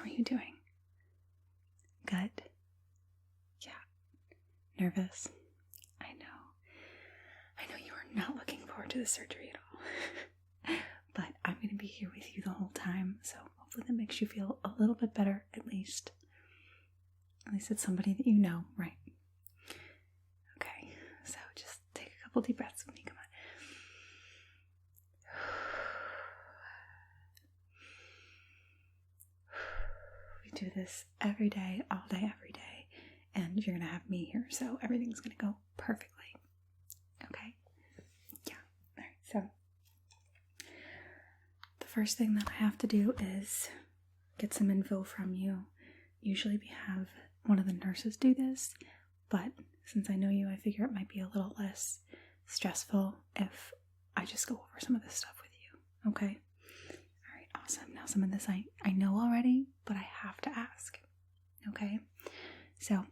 How are you doing? Good? Yeah. Nervous? I know you are not looking forward to the surgery at all. But I'm going to be here with you the whole time, so hopefully that makes you feel a little bit better, at least. At least it's somebody that you know, right? Okay, so just take a couple deep breaths with me, come on. We do this every day, all day, every day, and you're going to have me here, so everything's going to go perfectly. Okay? Yeah. All right, so the first thing that I have to do is get some info from you. Usually we have one of the nurses do this, but since I know you, I figure it might be a little less stressful if I just go over some of this stuff with you. Okay? All right, awesome. Now some of this I know already, but I have to ask. Okay? So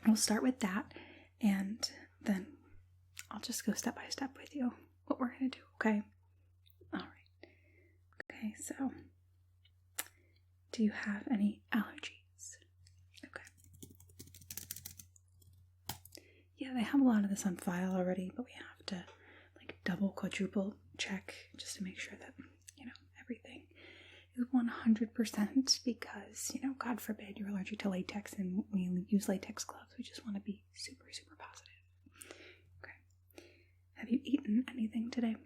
we'll start with that, and then I'll just go step by step with you what we're going to do, okay? All right. Okay, so do you have any allergies? Okay. Yeah, they have a lot of this on file already, but we have to like double, quadruple check just to make sure that, everything is 100% because, God forbid you're allergic to latex and we use latex gloves. We just want to be super, super positive. Okay. Have you eaten anything today?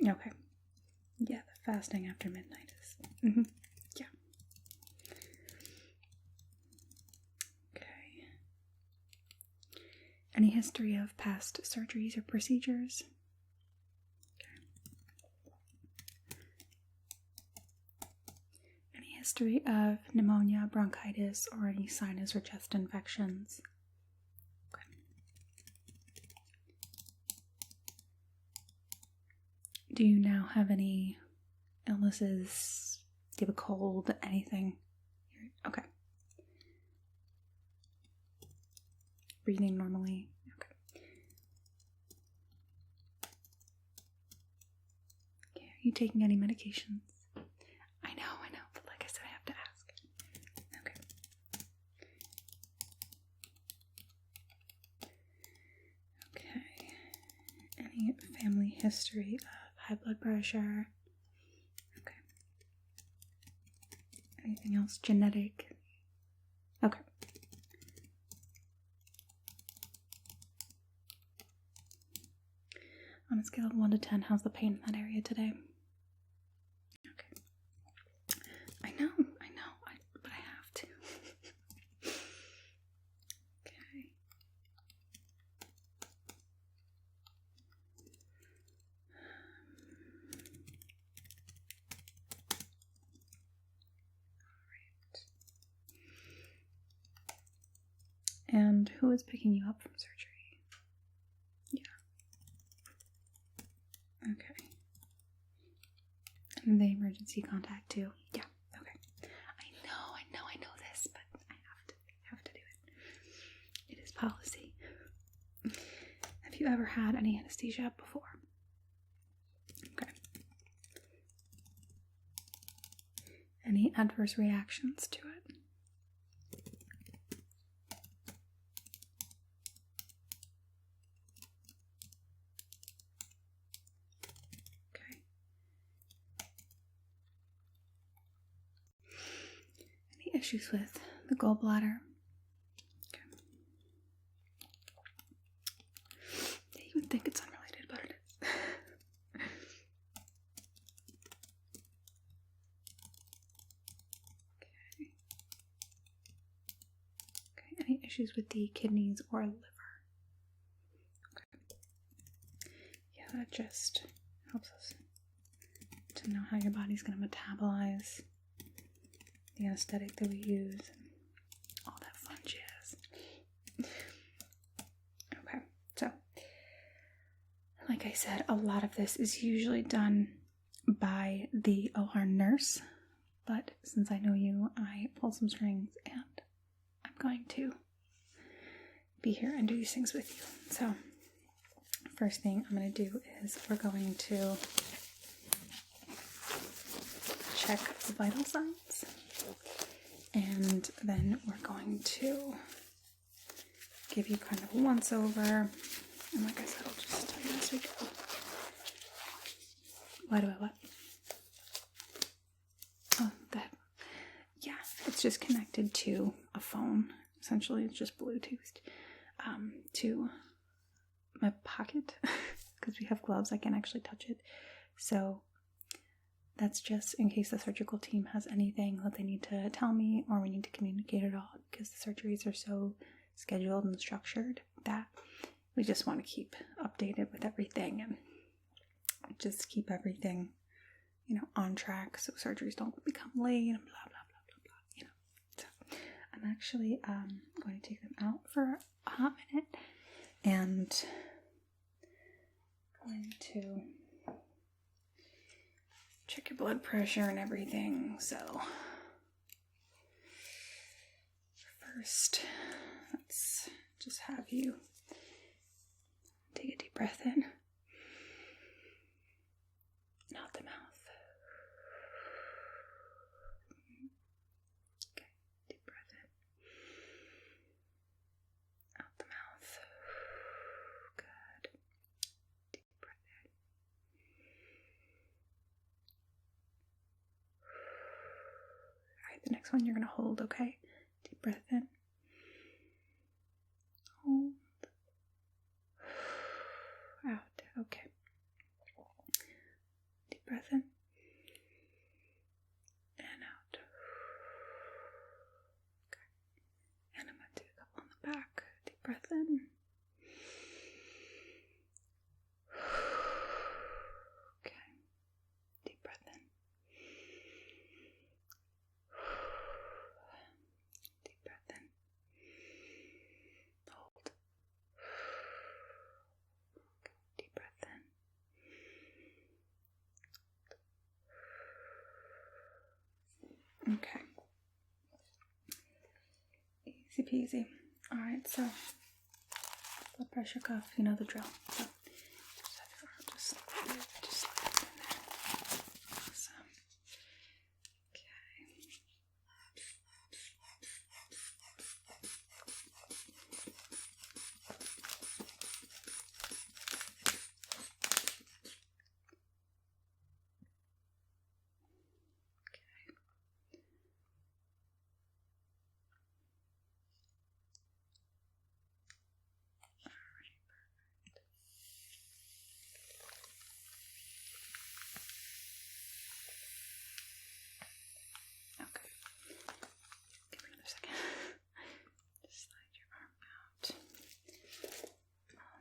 Okay. Yeah, the fasting after midnight is... Yeah. Okay. Any history of past surgeries or procedures? History of pneumonia, bronchitis, or any sinus or chest infections. Okay. Do you now have any illnesses? Do you have a cold? Anything? Okay. Breathing normally? Okay. Okay. Are you taking any medications? I know, but like I said, I have to ask. Okay. Okay. Any family history of high blood pressure? Okay. Anything else genetic? Okay. On a scale of 1 to 10, how's the pain in that area today? I know, but I have to. Okay. Alright. And who is picking you up from surgery? Yeah. Okay. And the emergency contact too? Yeah. I know this, but I have to do it. It is policy. Have you ever had any anesthesia before? Okay. Any adverse reactions to it? Okay. Any issues with the gallbladder? Okay. Yeah, you would think it's unrelated, but it is. Okay. Okay, any issues with the kidneys or liver? Okay. Yeah, that just helps us to know how your body's going to metabolize the anesthetic that we use and all that fun jazz. Okay, so like I said, a lot of this is usually done by the OR nurse, but since I know you, I pull some strings and I'm going to be here and do these things with you. So first thing I'm going to do is we're going to check the vital signs. And then we're going to give you kind of a once over. And like I said, I'll just tell you as we go. Why do I what? Oh, that. Yeah, it's just connected to a phone. Essentially, it's just Bluetoothed to my pocket. Because we have gloves, I can't actually touch it. So that's just in case the surgical team has anything that they need to tell me or we need to communicate at all, because the surgeries are so scheduled and structured that we just want to keep updated with everything and just keep everything, on track so surgeries don't become late and blah, blah, blah, blah, blah, So I'm actually going to take them out for a hot minute and going to check your blood pressure and everything. So first, let's just have you take a deep breath in and out the mouth. Okay, deep breath in, out the mouth. Good. Deep breath in. Alright, the next one you're going to hold, okay? Deep breath in. Hold. Out. Okay. Deep breath in. And out. Okay. And I'm going to do a couple on the back. Deep breath in. Okay. Deep breath in. Deep breath in. Hold. Deep breath in. Okay. Easy peasy. Alright, so blood pressure cuff, you know the drill. So just slide it in there. Awesome. Okay.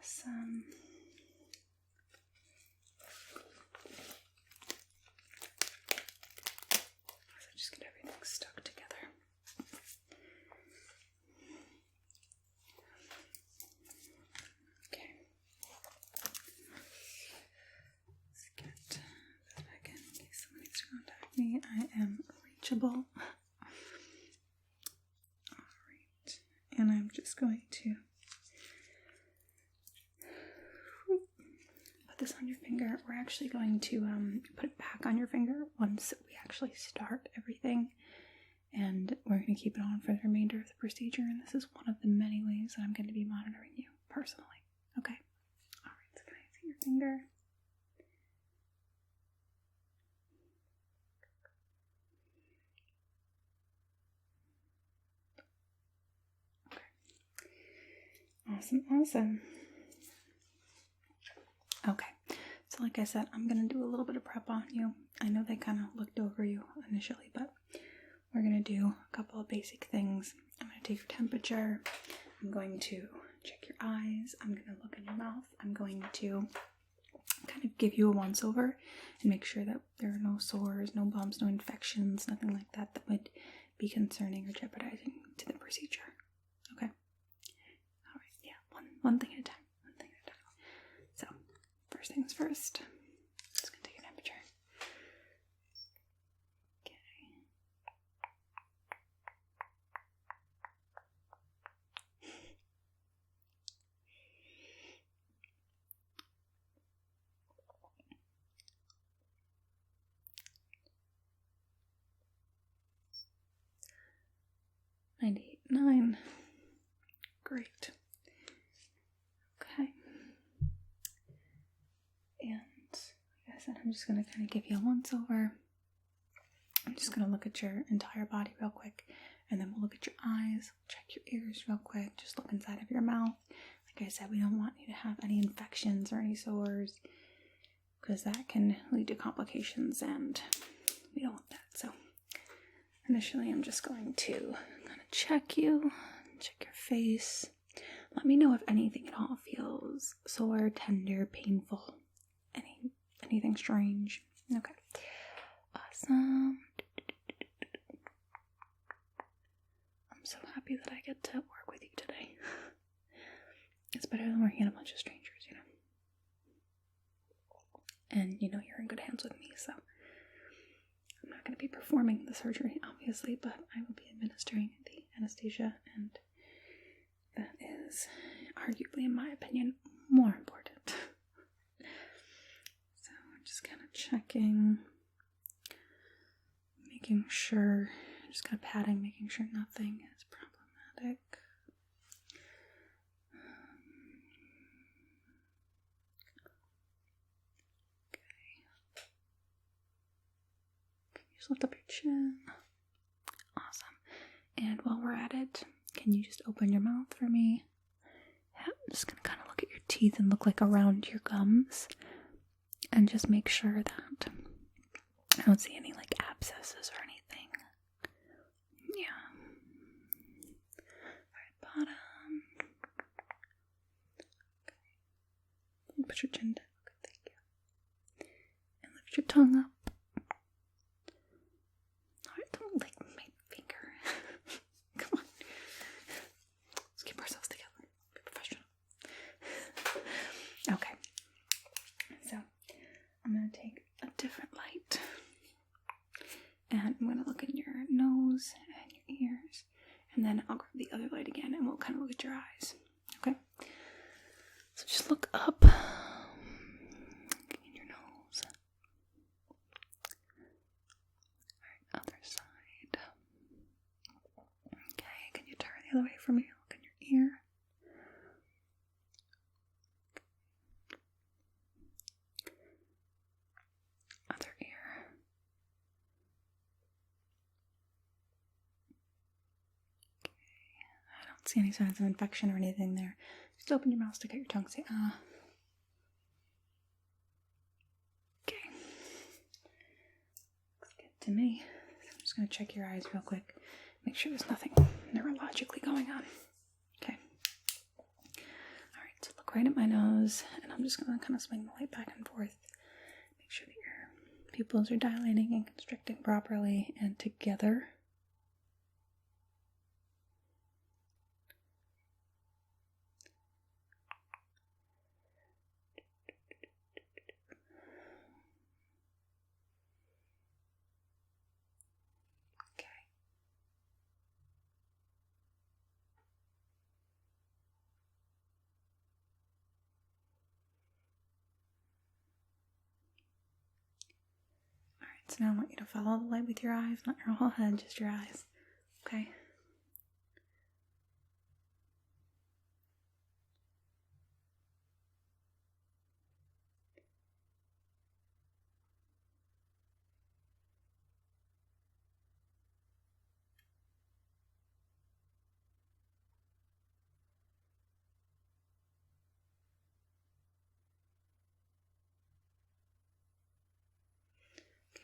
Awesome. So just get everything stuck together. Okay. Let's get this back in case someone needs to contact me. I am reachable. Alright. And I'm just going to this on your finger. We're actually going to put it back on your finger once we actually start everything, and we're going to keep it on for the remainder of the procedure, and this is one of the many ways that I'm going to be monitoring you personally. Okay? Alright, so can I see your finger? Okay. Awesome. Okay, so like I said, I'm going to do a little bit of prep on you. I know they kind of looked over you initially, but we're going to do a couple of basic things. I'm going to take your temperature. I'm going to check your eyes. I'm going to look in your mouth. I'm going to kind of give you a once over and make sure that there are no sores, no bumps, no infections, nothing like that that would be concerning or jeopardizing to the procedure. Okay? Alright, yeah, one thing at a time. So, first things first, just going to take a temperature. Okay. Great. Okay. And like I said, I'm just going to kind of give you a once over. I'm just going to look at your entire body real quick, and then we'll look at your eyes, check your ears real quick, just look inside of your mouth. Like I said, we don't want you to have any infections or any sores, because that can lead to complications, and we don't want that. So initially, I'm just going to kind of check you, check your face. Let me know if anything at all feels sore, tender, painful, anything strange. Okay. Awesome. I'm so happy that I get to work with you today. It's better than working at a bunch of strangers, you know. And you know you're in good hands with me, so I'm not going to be performing the surgery, obviously, but I will be administering the anesthesia, and that is arguably, in my opinion, more important. So I'm just kind of checking, making sure, just kind of patting, making sure nothing is problematic. Just lift up your chin. Awesome. And while we're at it, can you just open your mouth for me? Yeah, I'm just going to kind of look at your teeth and look like around your gums. And just make sure that I don't see any like abscesses or anything. Yeah. Alright, bottom. Okay. Put your chin down. Okay, thank you. And lift your tongue up. Don't lick my finger. Come on. Let's keep ourselves together. Be professional. Okay. So, I'm going to take a different light. And I'm going to look in your nose and your ears. And then I'll grab the other light again and we'll kind of look at your eyes. Okay? So just look up in your nose. Other side. Okay, can you turn the other way from me? Look in your ear. Other ear. Okay, I don't see any signs of infection or anything there. Just open your mouth, stick out your tongue, say ah. Okay. Looks good to me. I'm just going to check your eyes real quick. Make sure there's nothing neurologically going on. Okay. Alright, so look right at my nose, and I'm just going to kind of swing the light back and forth. Make sure that your pupils are dilating and constricting properly and together. So now I want you to follow the light with your eyes, not your whole head, just your eyes. Okay?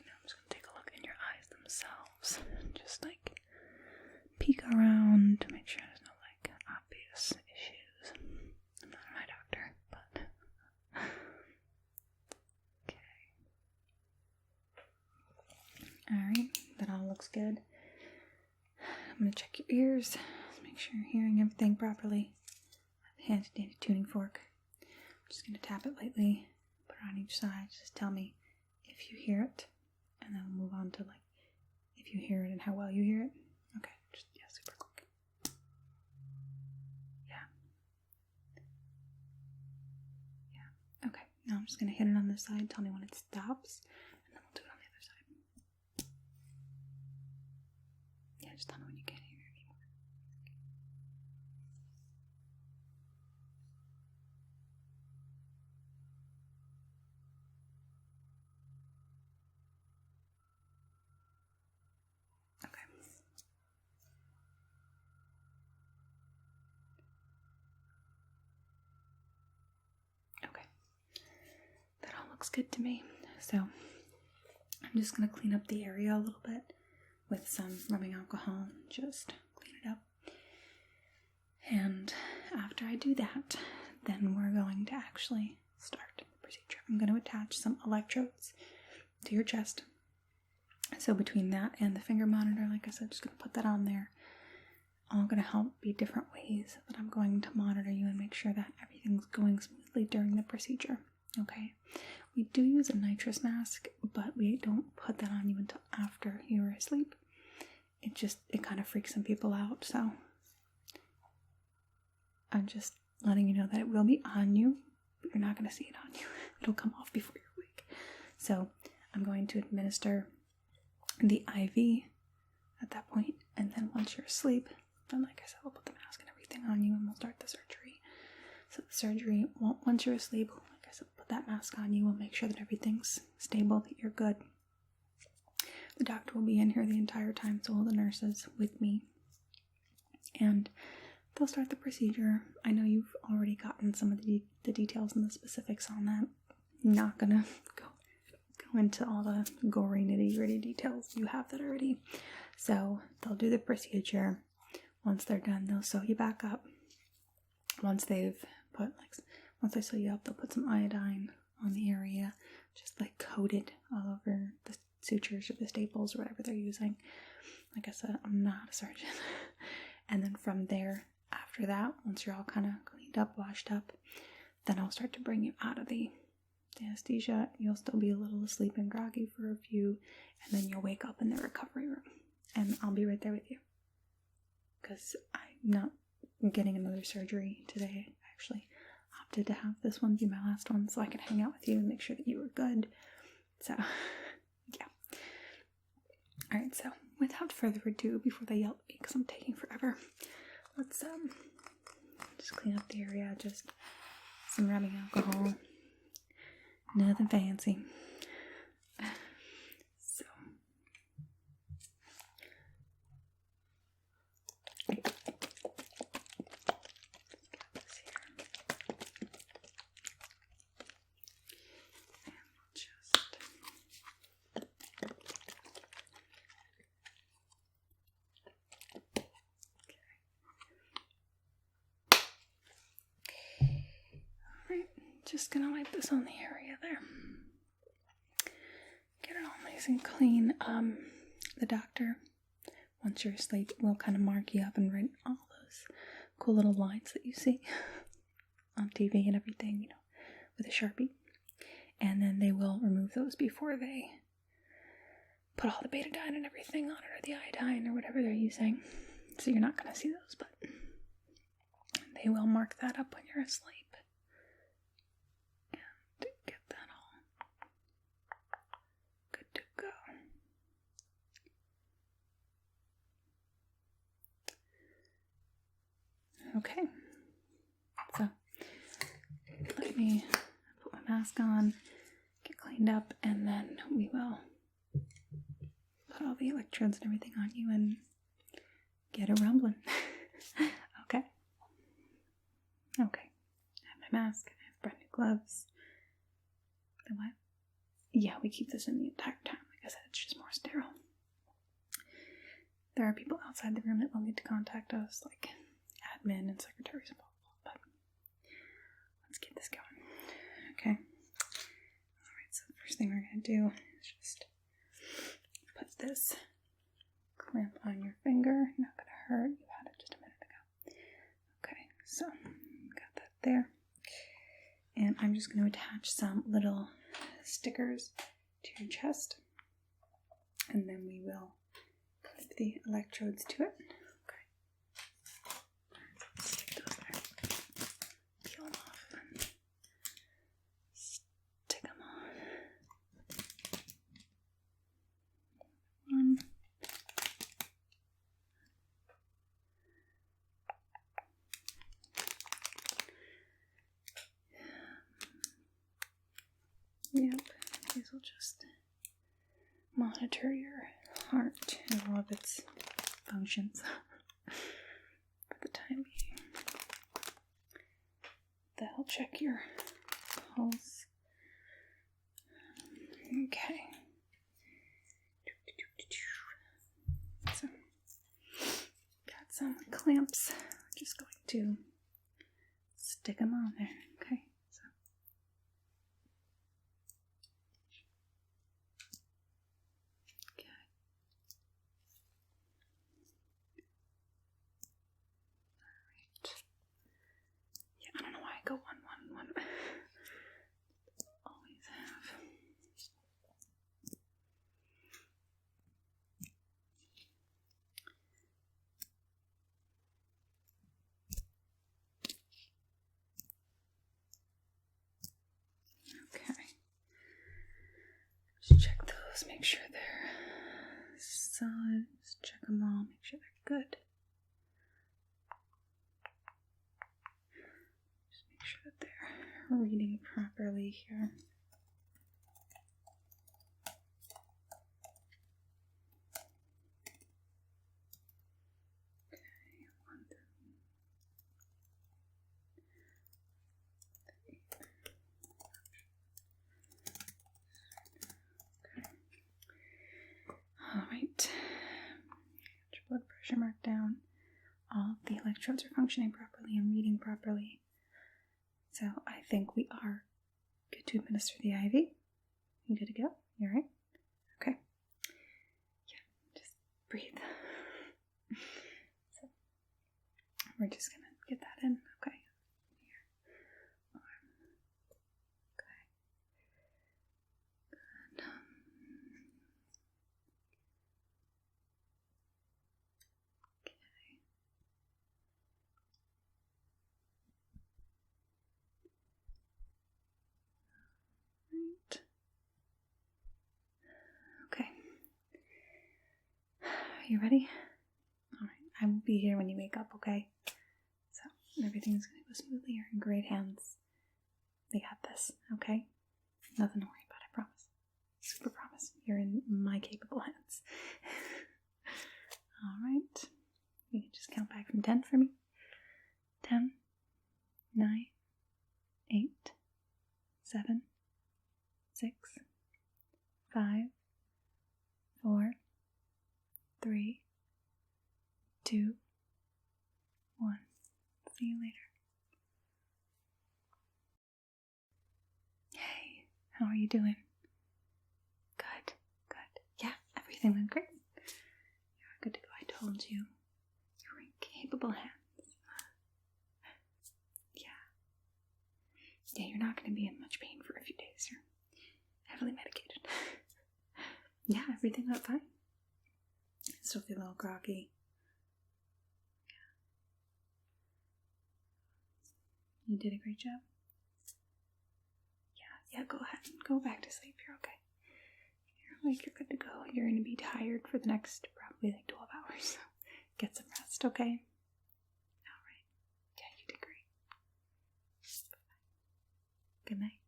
I'm just going to take a look in your eyes themselves. Just like peek around to make sure there's no like obvious issues. I'm not an eye doctor, but okay. Alright, that all looks good. I'm going to check your ears. Make sure you're hearing everything properly. Handy dandy tuning fork. I'm just going to tap it lightly, put it on each side. Just tell me if you hear it. And then we'll move on to like if you hear it and how well you hear it. Okay, just yeah, super quick. Yeah. Yeah. Okay. Now I'm just gonna hit it on this side. Tell me when it stops, and then we'll do it on the other side. Yeah, just tell me when you can't hear it anymore. looks good to me. So I'm just going to clean up the area a little bit with some rubbing alcohol. Just clean it up. And after I do that, then we're going to actually start the procedure. I'm going to attach some electrodes to your chest. So between that and the finger monitor, like I said, just going to put that on there. All going to help be different ways that I'm going to monitor you and make sure that everything's going smoothly during the procedure. Okay? We do use a nitrous mask, but we don't put that on you until after you're asleep. It kind of freaks some people out, so I'm just letting you know that it will be on you, but you're not going to see it on you. It'll come off before you're awake. So I'm going to administer the IV at that point, and then once you're asleep, then like I said, we'll put the mask and everything on you and we'll start the surgery. So the surgery, once you're asleep, like I said, put that mask on you. We'll make sure that everything's stable, that you're good. The doctor will be in here the entire time, so all the nurses with me. And they'll start the procedure. I know you've already gotten some of the details and the specifics on that. I'm not gonna go into all the gory nitty-gritty details. You have that already. So they'll do the procedure. Once they're done, they'll sew you back up. Once they sew you up, they'll put some iodine on the area, just like coated all over the sutures or the staples or whatever they're using. Like I said, I'm not a surgeon. And then from there, after that, once you're all kind of cleaned up, washed up, then I'll start to bring you out of the anesthesia. You'll still be a little asleep and groggy for a few, and then you'll wake up in the recovery room. And I'll be right there with you. Because I'm not getting another surgery today. I actually opted to have this one be my last one so I can hang out with you and make sure that you were good. So, yeah. Alright, so without further ado, before they yell at me because I'm taking forever, let's just clean up the area. Just some rubbing alcohol. Nothing fancy. So. Just gonna wipe this on the area there. Get it all nice and clean. The doctor, once you're asleep, will kind of mark you up and write all those cool little lines that you see on TV and everything, you know, with a Sharpie. And then they will remove those before they put all the betadine and everything on it, or the iodine, or whatever they're using. So you're not gonna see those, but they will mark that up when you're asleep. Get that all good to go. Okay, so let me put my mask on, get cleaned up, and then we will put all the electrodes and everything on you and get it rumbling. Okay. Okay. I have my mask, I have brand new gloves. The what? Yeah, we keep this in the entire time. Like I said, it's just more sterile. There are people outside the room that will need to contact us, like admin and secretaries and blah, blah, blah. But let's get this going. Okay. Alright, so the first thing we're going to do is just put this clamp on your finger. Not going to hurt. You had it just a minute ago. Okay, so got that there. And I'm just going to attach some little stickers to your chest. And then we will clip the electrodes to it. Okay. Stick those there. Peel them off and stick them on. One. Yep, these will just monitor your heart and all of its functions for the time being. That'll check your pulse, Okay. So, got some clamps. Just going to stick them on there. Okay. So. Okay. Alright. Yeah, I don't know why I go 1, 1, 1. Always have. Okay. Just check those, make sure they're solid. Just check them all, make sure they're good. Just make sure that they're reading properly here. Okay, 1, 2, 3. Alright, get your blood pressure marked down. All of the electrodes are functioning properly and reading properly. So I think we are good to administer the IV. You good to go? You alright? Okay. Yeah, just breathe. So we're just gonna get that in. Okay. Here. Arm. Okay. Good. Right. Okay. Are you ready? Alright, I will be here when you wake up, okay? So, everything's gonna go smoothly. You're in great hands. We got this, okay? Nothing to worry about, I promise. Super promise. You're in my capable hands. Alright. You can just count back from 10 for me. 10, 9, 8, 7, 6, 5, 4, 3, 2, 1. See you later. Hey, how are you doing? Good, good. Yeah, everything went great. You're good to go. I told you. You're in capable hands. Yeah, you're not going to be in much pain for a few days. You're heavily medicated. Yeah, everything went fine. Still feel a little groggy. Yeah. You did a great job. Yeah, go ahead. Go back to sleep. You're okay. You're good to go. You're going to be tired for the next probably 12 hours. So get some rest, okay? Alright. Yeah, you did great. Good night.